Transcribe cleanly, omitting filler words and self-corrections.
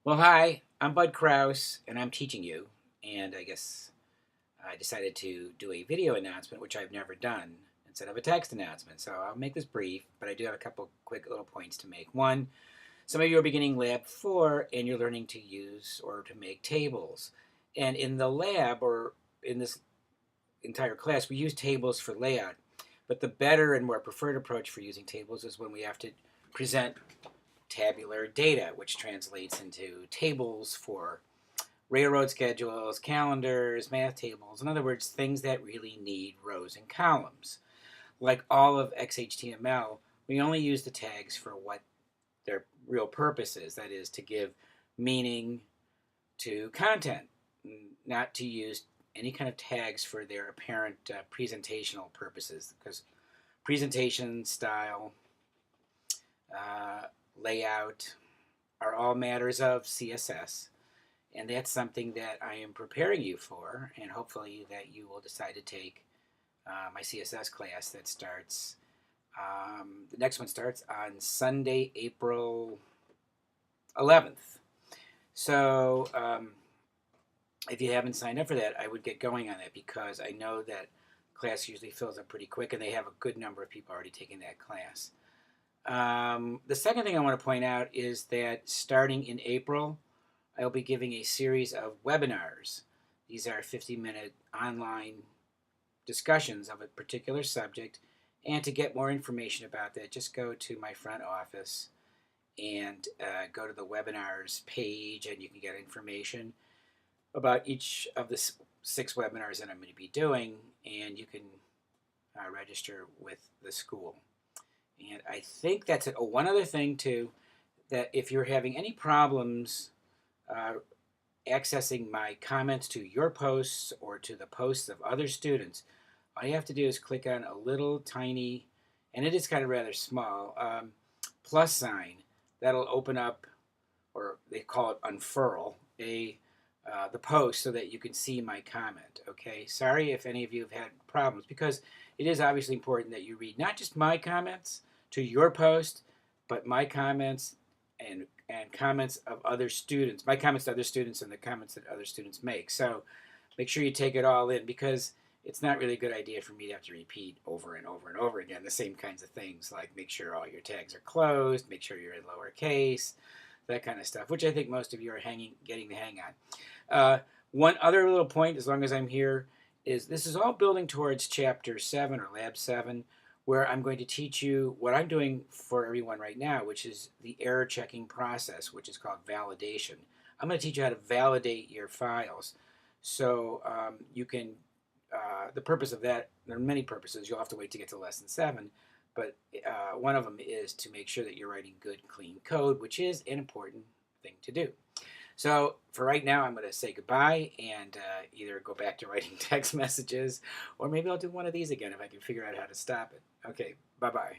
Well, hi, I'm Bud Kraus, and I'm teaching you. And I guess I decided to do a video announcement, which I've never done, instead of a text announcement. So I'll make this brief, but I do have a couple quick little points to make. One, some of you are beginning Lab 4, and you're learning to use or to make tables. And in the lab, or in this entire class, we use tables for layout. But the better and more preferred approach for using tables is when we have to present tabular data, which translates into tables for railroad schedules, calendars, math tables. In other words, things that really need rows and columns. Like all of XHTML, we only use the tags for what their real purpose is. That is, to give meaning to content, not to use any kind of tags for their apparent presentational purposes. Because presentation, style, layout are all matters of CSS. And that's something that I am preparing you for, and hopefully that you will decide to take my CSS class that starts, the next one starts on Sunday, April 11th. So if you haven't signed up for that, I would get going on that because I know that class usually fills up pretty quick, and they have a good number of people already taking that class. The second thing I want to point out is that starting in April, I'll be giving a series of webinars. These are 50-minute online discussions of a particular subject. And to get more information about that, just go to my front office and go to the webinars page, and you can get information about each of the 6 webinars that I'm going to be doing, and you can register with the school. And I think that's it. Oh, one other thing, too, that if you're having any problems accessing my comments to your posts or to the posts of other students, all you have to do is click on a little tiny, and it is kind of rather small, plus sign. That'll open up, or they call it unfurl, the post so that you can see my comment. Okay, sorry if any of you have had problems, because it is obviously important that you read not just my comments to your post, but my comments and comments of other students, my comments to other students and the comments that other students make. So make sure you take it all in, because it's not really a good idea for me to have to repeat over and over and over again the same kinds of things, like make sure all your tags are closed, make sure you're in lowercase, that kind of stuff, which I think most of you are getting the hang on. One other little point, as long as I'm here, is this is all building towards Chapter 7 or Lab 7, where I'm going to teach you what I'm doing for everyone right now, which is the error checking process, which is called validation. I'm going to teach you how to validate your files. So you can, the purpose of that, there are many purposes. You'll have to wait to get to Lesson 7, but one of them is to make sure that you're writing good, clean code, which is an important thing to do. So for right now, I'm going to say goodbye and either go back to writing text messages, or maybe I'll do one of these again if I can figure out how to stop it. Okay, bye-bye.